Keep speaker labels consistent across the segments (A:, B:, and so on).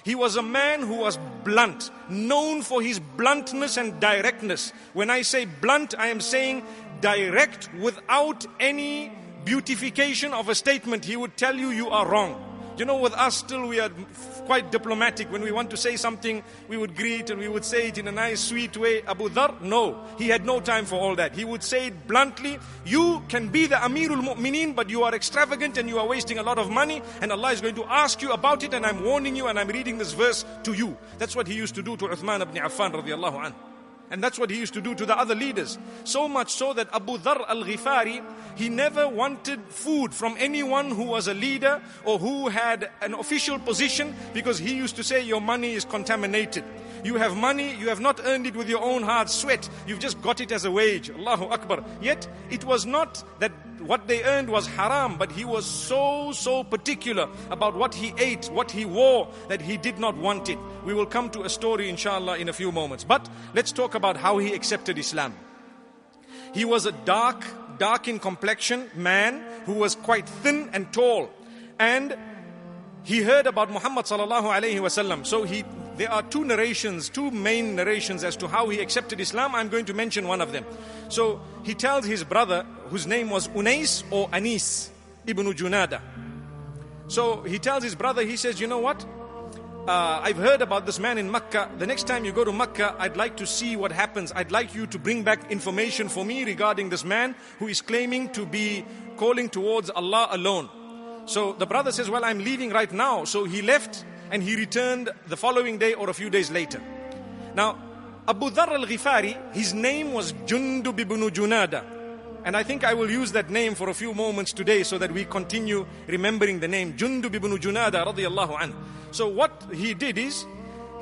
A: He was a man who was blunt, known for his bluntness and directness. When I say blunt, I am saying direct without any beautification of a statement. He would tell you, you are wrong. You know, with us still we are quite diplomatic. When we want to say something, we would greet and we would say it in a nice, sweet way. Abu Dharr, no. He had no time for all that. He would say it bluntly. You can be the Amirul Mu'mineen, but you are extravagant and you are wasting a lot of money. And Allah is going to ask you about it, and I'm warning you and I'm reading this verse to you. That's what he used to do to Uthman ibn Affan radiallahu anhu. And that's what he used to do to the other leaders. So much so that Abu Dharr Al-Ghifari, he never wanted food from anyone who was a leader or who had an official position, because he used to say, your money is contaminated. You have money, you have not earned it with your own hard sweat. You've just got it as a wage. Allahu Akbar. Yet, it was not that what they earned was haram, but he was so particular about what he ate, what he wore, that he did not want it. We will come to a story, inshallah, in a few moments. But let's talk about how he accepted Islam. He was a dark in complexion man who was quite thin and tall. And he heard about Muhammad sallallahu alayhi wasallam. So there are two main narrations as to how he accepted Islam. I'm going to mention one of them. So he tells his brother, whose name was Unais or Anis ibn Junada. So he tells his brother, he says, you know what? I've heard about this man in Makkah. The next time you go to Makkah, I'd like to see what happens. I'd like you to bring back information for me regarding this man who is claiming to be calling towards Allah alone. So the brother says, well, I'm leaving right now. So he left and he returned the following day or a few days later. Now, Abu Dharr Al-Ghifari, his name was Jundub ibn Junada. And I think I will use that name for a few moments today so that we continue remembering the name Jundub ibn Junada radiyallahu anhu. So what he did is,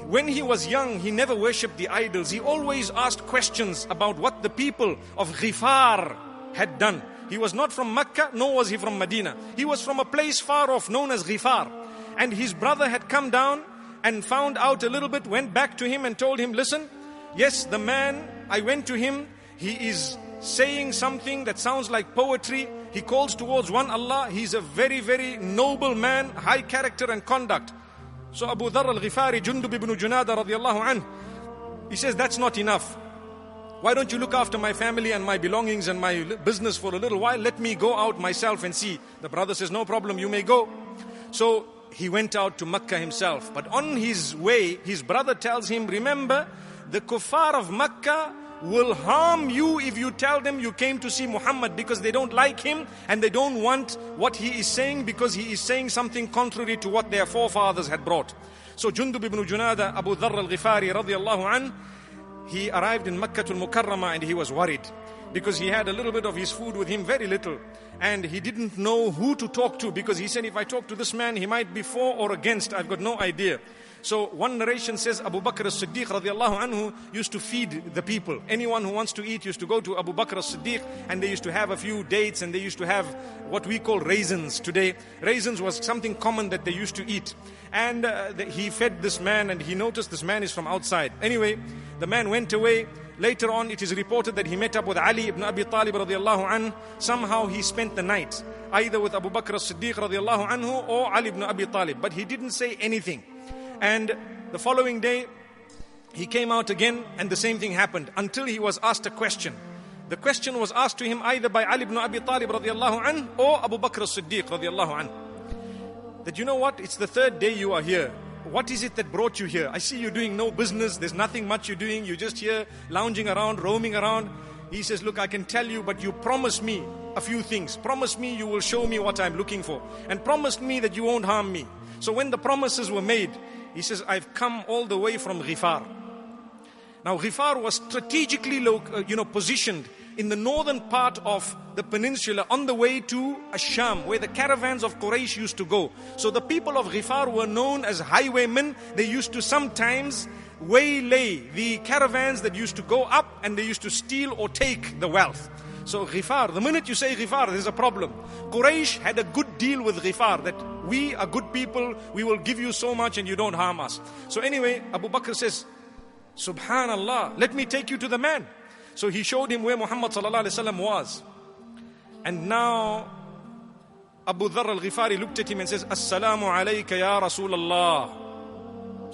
A: when he was young, he never worshipped the idols. He always asked questions about what the people of Ghifar had done. He was not from Mecca, nor was he from Medina. He was from a place far off known as Ghifar. And his brother had come down and found out a little bit, went back to him and told him, listen, yes, the man, I went to him, he is saying something that sounds like poetry. He calls towards one Allah. He's a very noble man, high character and conduct. So Abu Dharr Al-Ghifari, Jundub ibn Junada radiallahu anhu, he says, that's not enough. Why don't you look after my family and my belongings and my business for a little while? Let me go out myself and see. The brother says, no problem, you may go. So he went out to Mecca himself. But on his way, his brother tells him, remember, the kuffar of Mecca will harm you if you tell them you came to see Muhammad, because they don't like him and they don't want what he is saying, because he is saying something contrary to what their forefathers had brought. So Jundub ibn Junada, Abu Dharr Al-Ghifari radiallahu anhu, he arrived in Makkah al-Mukarramah and he was worried, because he had a little bit of his food with him, very little. And he didn't know who to talk to, because he said, if I talk to this man, he might be for or against. I've got no idea. So one narration says Abu Bakr as-Siddiq radiallahu anhu used to feed the people. Anyone who wants to eat used to go to Abu Bakr as-Siddiq, and they used to have a few dates, and they used to have what we call raisins today. Raisins was something common that they used to eat. And he fed this man, and he noticed this man is from outside. Anyway, the man went away. Later on, it is reported that he met up with Ali ibn Abi Talib radiallahu anhu. Somehow he spent the night, either with Abu Bakr as-Siddiq radiallahu anhu or Ali ibn Abi Talib. But he didn't say anything. And the following day, he came out again, and the same thing happened, until he was asked a question. The question was asked to him either by Ali ibn Abi Talib radiallahu anhu or Abu Bakr as-Siddiq radiallahu anhu. That, you know what, it's the third day you are here. What is it that brought you here? I see you doing no business. There's nothing much you're doing. You're just here lounging around, roaming around. He says, look, I can tell you, but you promise me a few things. Promise me you will show me what I'm looking for. And promise me that you won't harm me. So when the promises were made, he says, I've come all the way from Ghifar. Now Ghifar was strategically positioned in the northern part of the peninsula on the way to Asham, where the caravans of Quraysh used to go. So the people of Ghifar were known as highwaymen. They used to sometimes waylay the caravans that used to go up, and they used to steal or take the wealth. So Ghifar, the minute you say Ghifar, there's a problem. Quraysh had a good deal with Ghifar, that we are good people, we will give you so much and you don't harm us. So anyway, Abu Bakr says, Subhanallah, let me take you to the man. So he showed him where Muhammad sallallahu alaihi wasallam was. And now Abu Dharr Al-Ghifari looked at him and says, Assalamu alayka ya Rasulallah.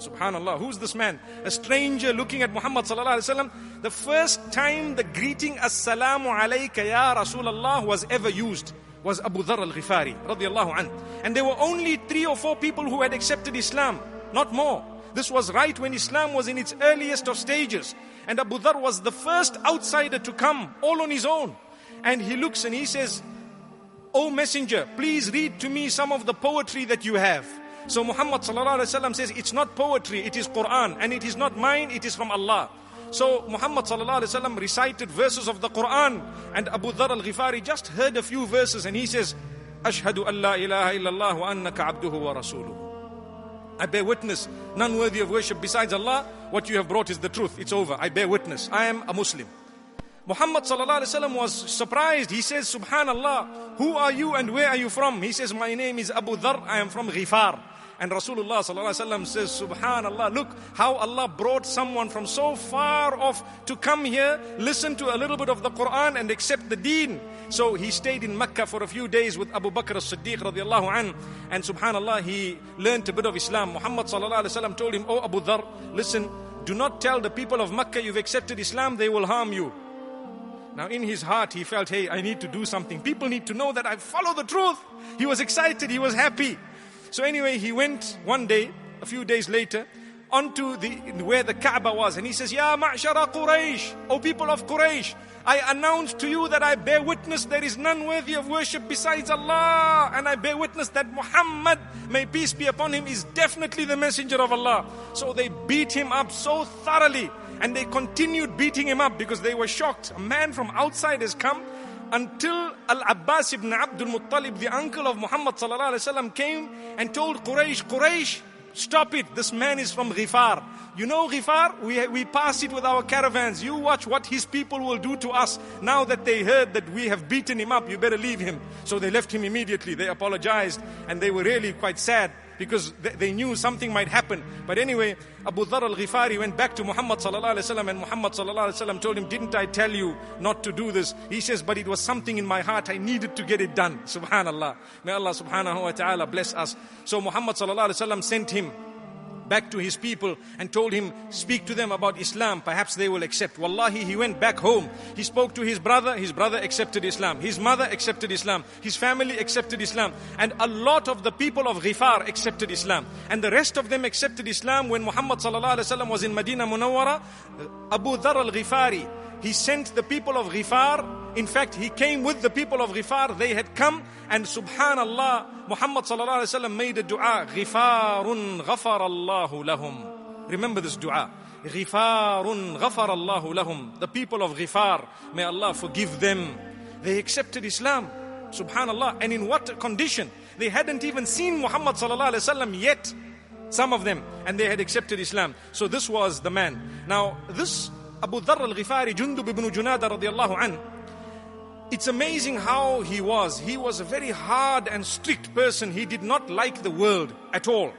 A: Subhanallah, who's this man? A stranger looking at Muhammad sallallahu alaihi wasallam. The first time the greeting Assalamu alayka ya Rasulullah was ever used was Abu Dharr Al-Ghifari radiyallahu anhu. And there were only 3 or 4 people who had accepted Islam, not more. This was right when Islam was in its earliest of stages. And Abu Dharr was the first outsider to come, all on his own. And he looks and he says, "O messenger, please read to me some of the poetry that you have." So Muhammad sallallahu alaihi wasallam says, "It's not poetry, it is Quran, and it is not mine, it is from Allah." So Muhammad sallallahu alaihi wasallam recited verses of the Quran, and Abu Dharr Al-Ghifari just heard a few verses, and he says, "Ashhadu an la ilaha illallah wa annaka abduhu wa rasuluhu." I bear witness, none worthy of worship besides Allah. What you have brought is the truth. It's over. I bear witness. I am a Muslim. Muhammad sallallahu alaihi wasallam was surprised. He says, "Subhanallah, who are you and where are you from?" He says, "My name is Abu Dharr. I am from Ghifar." And Rasulullah sallallahu alaihi wasallam says, "Subhanallah, look how Allah brought someone from so far off to come here, listen to a little bit of the Quran and accept the deen." So he stayed in Mecca for a few days with Abu Bakr as-Siddiq radiallahu anhu, and subhanallah, he learned a bit of Islam. Muhammad sallallahu alaihi wasallam told him, "Oh Abu Dharr, listen, do not tell the people of Mecca you've accepted Islam, they will harm you." Now in his heart he felt, hey, I need to do something. People need to know that I follow the truth. He was excited, he was happy. So anyway, he went one day, a few days later, onto where the Kaaba was, and he says, "Ya ma'shara Quraysh, O people of Quraysh, I announce to you that I bear witness there is none worthy of worship besides Allah, and I bear witness that Muhammad, may peace be upon him, is definitely the messenger of Allah." So they beat him up so thoroughly, and they continued beating him up because they were shocked. A man from outside has come, until Al-Abbas ibn Abdul Muttalib, the uncle of Muhammad sallallahu alaihi wasallam, came and told Quraysh, "Quraysh, stop it, this man is from Ghifar. You know Ghifar, we pass it with our caravans. You watch what his people will do to us. Now that they heard that we have beaten him up, you better leave him." So they left him immediately. They apologized, and they were really quite sad because they knew something might happen. But anyway, Abu Dharr Al-Ghifari went back to Muhammad sallallahu alaihi wasallam, and Muhammad sallallahu alaihi wasallam told him, "Didn't I tell you not to do this?" He says, "But it was something in my heart. I needed to get it done." Subhanallah. May Allah subhanahu wa ta'ala bless us. So Muhammad sallallahu alaihi wasallam sent him back to his people and told him, "Speak to them about Islam, perhaps they will accept." Wallahi, he went back home. He spoke to his brother accepted Islam. His mother accepted Islam. His family accepted Islam. And a lot of the people of Ghifar accepted Islam. And the rest of them accepted Islam when Muhammad sallallahu alaihi wasallam was in Medina Munawwara. Abu Dharr Al-Ghifari, he sent the people of Ghifar. In fact, he came with the people of Ghifar. They had come, and subhanallah, Muhammad sallallahu alaihi wasallam made a dua, "Ghifarun ghafarallahu lahum." Remember this dua. Ghifarun ghafarallahu lahum. The people of Ghifar, may Allah forgive them. They accepted Islam. Subhanallah. And in what condition? They hadn't even seen Muhammad sallallahu alaihi wasallam yet, some of them, and they had accepted Islam. So this was the man. Now this Abu Dharr Al-Ghifari, Jundub ibn Junada radiallahu anhu, it's amazing how he was. He was a very hard and strict person. He did not like the world at all.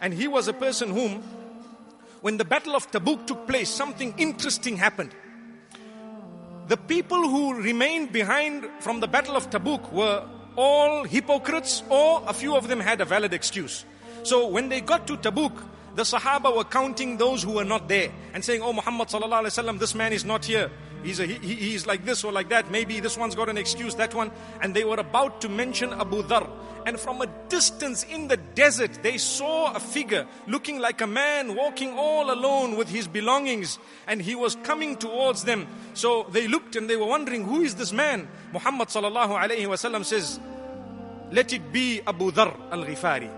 A: And he was a person whom, when the Battle of Tabuk took place, something interesting happened. The people who remained behind from the Battle of Tabuk were all hypocrites, or a few of them had a valid excuse. So when they got to Tabuk, the Sahaba were counting those who were not there and saying, "Oh Muhammad sallallahu alaihi wasallam, this man is not here. He's like this or like that. Maybe this one's got an excuse, that one." And they were about to mention Abu Dharr. And from a distance in the desert, they saw a figure looking like a man walking all alone with his belongings. And he was coming towards them. So they looked and they were wondering, who is this man? Muhammad sallallahu alaihi wasallam says, "Let it be Abu Dharr Al-Ghifari."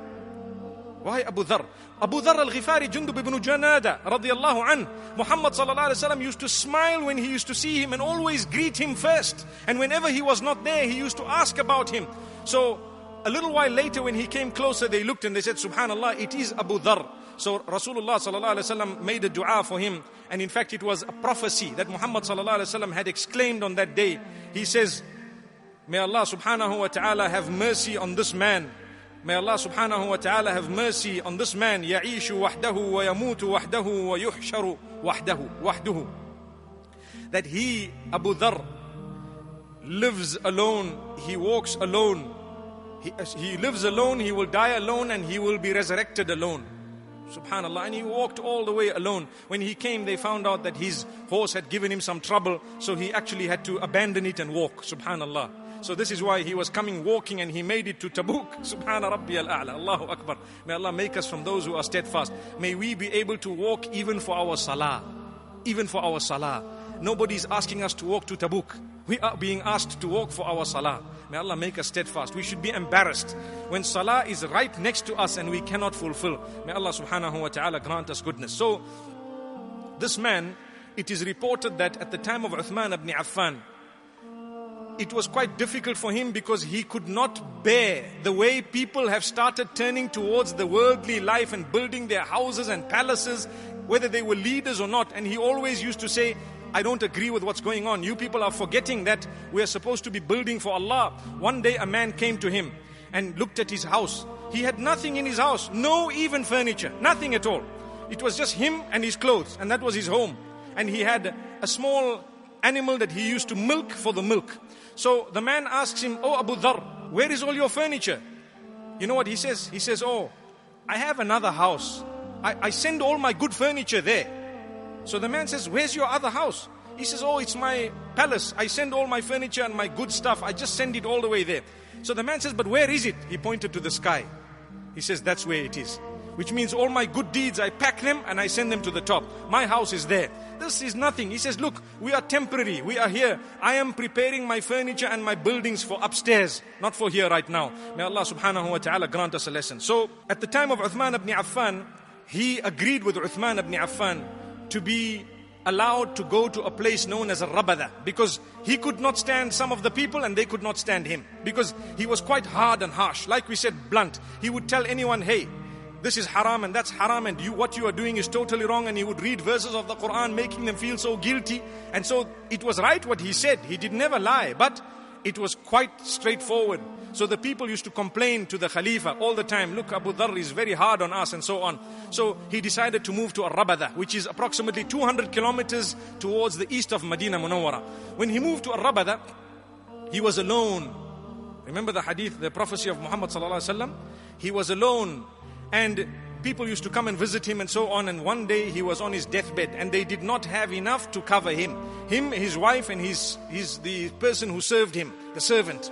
A: Why Abu Dharr? Abu Dharr Al-Ghifari, Jundub ibn Junada radiyallahu anhu. Muhammad sallallahu alaihi wasallam used to smile when he used to see him and always greet him first. And whenever he was not there, he used to ask about him. So a little while later when he came closer, they looked and they said, "Subhanallah, it is Abu Dharr." So Rasulullah sallallahu alaihi wasallam made a dua for him. And in fact, it was a prophecy that Muhammad sallallahu alaihi wasallam had exclaimed on that day. He says, "May Allah subhanahu wa ta'ala have mercy on this man. May Allah subhanahu wa ta'ala have mercy on this man. Ya'ishu wahdahu wa yamutu wahdahu wa yuhsharu wahdahu." That he, Abu Dharr, lives alone, he walks alone. He lives alone, he will die alone, and he will be resurrected alone. Subhanallah. And he walked all the way alone. When he came, they found out that his horse had given him some trouble, so he actually had to abandon it and walk. Subhanallah. So this is why he was coming walking and he made it to Tabuk. Subhana Rabbi al-A'la. Allahu Akbar. May Allah make us from those who are steadfast. May we be able to walk even for our salah. Even for our salah. Nobody is asking us to walk to Tabuk. We are being asked to walk for our salah. May Allah make us steadfast. We should be embarrassed when salah is right next to us and we cannot fulfill. May Allah subhanahu wa ta'ala grant us goodness. So, this man, it is reported that at the time of Uthman ibn Affan, it was quite difficult for him because he could not bear the way people have started turning towards the worldly life and building their houses and palaces, whether they were leaders or not. And he always used to say, I don't agree with what's going on. You people are forgetting that we are supposed to be building for Allah. One day a man came to him and looked at his house. He had nothing in his house, no even furniture, nothing at all. It was just him and his clothes, and that was his home. And he had a small animal that he used to milk for the milk. So the man asks him, "Oh Abu Dharr, where is all your furniture?" You know what he says? He says, "Oh, I have another house. I send all my good furniture there." So the man says, "Where's your other house?" He says, "Oh, it's my palace. I send all my furniture and my good stuff. I just send it all the way there." So the man says, "But where is it?" He pointed to the sky. He says, "That's where it is." Which means all my good deeds, I pack them and I send them to the top. My house is there. This is nothing. He says, "Look, we are temporary. We are here. I am preparing my furniture and my buildings for upstairs, not for here right now." May Allah subhanahu wa ta'ala grant us a lesson. So at the time of Uthman ibn Affan, he agreed with Uthman ibn Affan to be allowed to go to a place known as Al-Rabadha, because he could not stand some of the people and they could not stand him, because he was quite hard and harsh. Like we said, blunt. He would tell anyone, "Hey, this is haram and that's haram, and what you are doing is totally wrong," and he would read verses of the Quran making them feel so guilty. And so it was right what he said. He did never lie, but it was quite straightforward. So the people used to complain to the Khalifa all the time, "Look, Abu Dharr is very hard on us," and so on. So he decided to move to Al-Rabadha, which is approximately 200 kilometers towards the east of Medina Munawwara. When he moved to Al-Rabadha, he was alone. Remember the hadith, the prophecy of Muhammad sallallahu alaihi wasallam? He was alone, and people used to come and visit him and so on. And one day he was on his deathbed and they did not have enough to cover him. His wife, and the person who served him, the servant.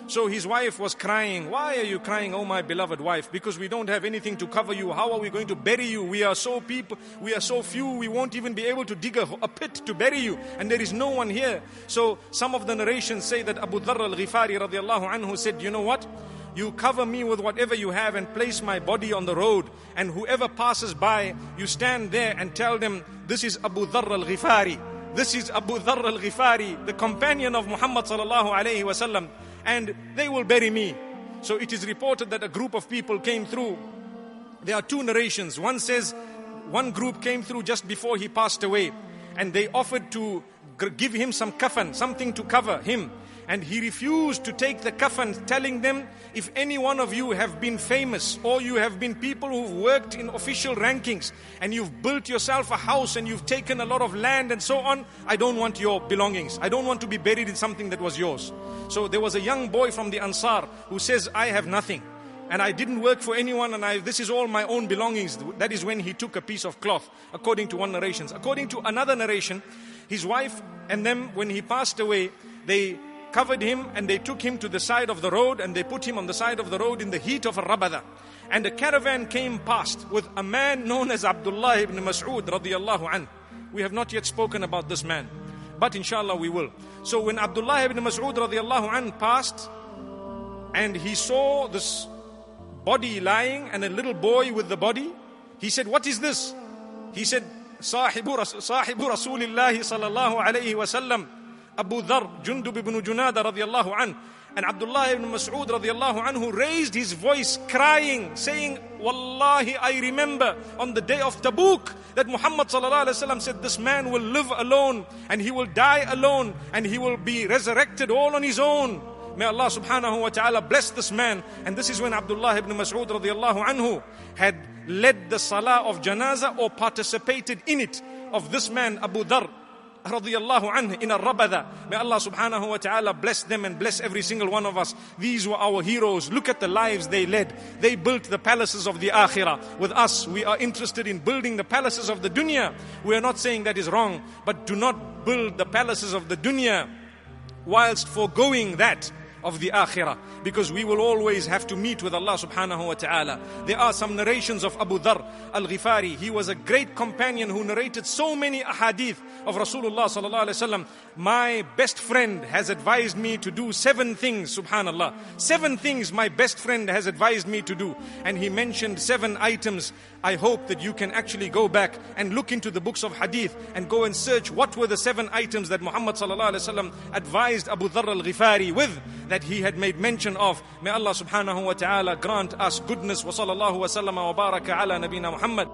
A: So his wife was crying. "Why are you crying, oh my beloved wife? Because we don't have anything to cover you. How are we going to bury you? We are so few, we won't even be able to dig a pit to bury you. And there is no one here." So some of the narrations say that Abu Dharr Al-Ghifari radiallahu anhu said, "You know what? You cover me with whatever you have and place my body on the road. And whoever passes by, you stand there and tell them, 'This is Abu Dharr Al-Ghifari. This is Abu Dharr Al-Ghifari, the companion of Muhammad sallallahu alayhi wasallam. And they will bury me.'" So it is reported that a group of people came through. There are two narrations. One says one group came through just before he passed away, and they offered to give him some kafan, something to cover him. And he refused to take the kafan, telling them, "If any one of you have been famous, or you have been people who've worked in official rankings, and you've built yourself a house and you've taken a lot of land and so on, I don't want your belongings. I don't want to be buried in something that was yours." So there was a young boy from the Ansar who says, "I have nothing. And I didn't work for anyone, and this is all my own belongings." That is when he took a piece of cloth, according to one narration. According to another narration, his wife and them, when he passed away, they covered him and they took him to the side of the road, and they put him on the side of the road in the heat of Al-Rabadha. And a caravan came past with a man known as Abdullah ibn Mas'ud radiyallahu anhu. We have not yet spoken about this man, but inshallah we will. So when Abdullah ibn Mas'ud radiyallahu anhu passed, and he saw this body lying and a little boy with the body, he said, "What is this?" He said, Sahibu Rasulillahi sallallahu alayhi wa sallam, Abu Dharr, Jundub ibn Junada radiyallahu anhu. And Abdullah ibn Mas'ud radiyallahu anhu raised his voice crying, saying, "Wallahi, I remember on the day of Tabuk that Muhammad sallallahu alaihi wasallam said, this man will live alone and he will die alone and he will be resurrected all on his own. May Allah subhanahu wa ta'ala bless this man." And this is when Abdullah ibn Mas'ud radiyallahu anhu had led the salah of janazah, or participated in it, of this man Abu Dharr radiyallahu anhu in Al-Rabadha. May Allah subhanahu wa ta'ala bless them and bless every single one of us. These were our heroes. Look at the lives they led. They built the palaces of the akhirah. With us, we are interested in building the palaces of the dunya. We are not saying that is wrong, but do not build the palaces of the dunya whilst foregoing that of the akhirah, because we will always have to meet with Allah subhanahu wa ta'ala. There are some narrations of Abu Dharr Al-Ghifari. He was a great companion who narrated so many ahadith of Rasulullah sallallahu alaihi wasallam. My best friend has advised me to do 7 things, subhanallah. 7 things my best friend has advised me to do. And he mentioned 7 items. I hope that you can actually go back and look into the books of hadith and go and search what were the 7 items that Muhammad sallallahu alaihi wasallam advised Abu Dharr Al-Ghifari with, that he had made mention of. May Allah subhanahu wa ta'ala grant us goodness. Wa sallallahu wa sallama wa baraka ala nabina Muhammad.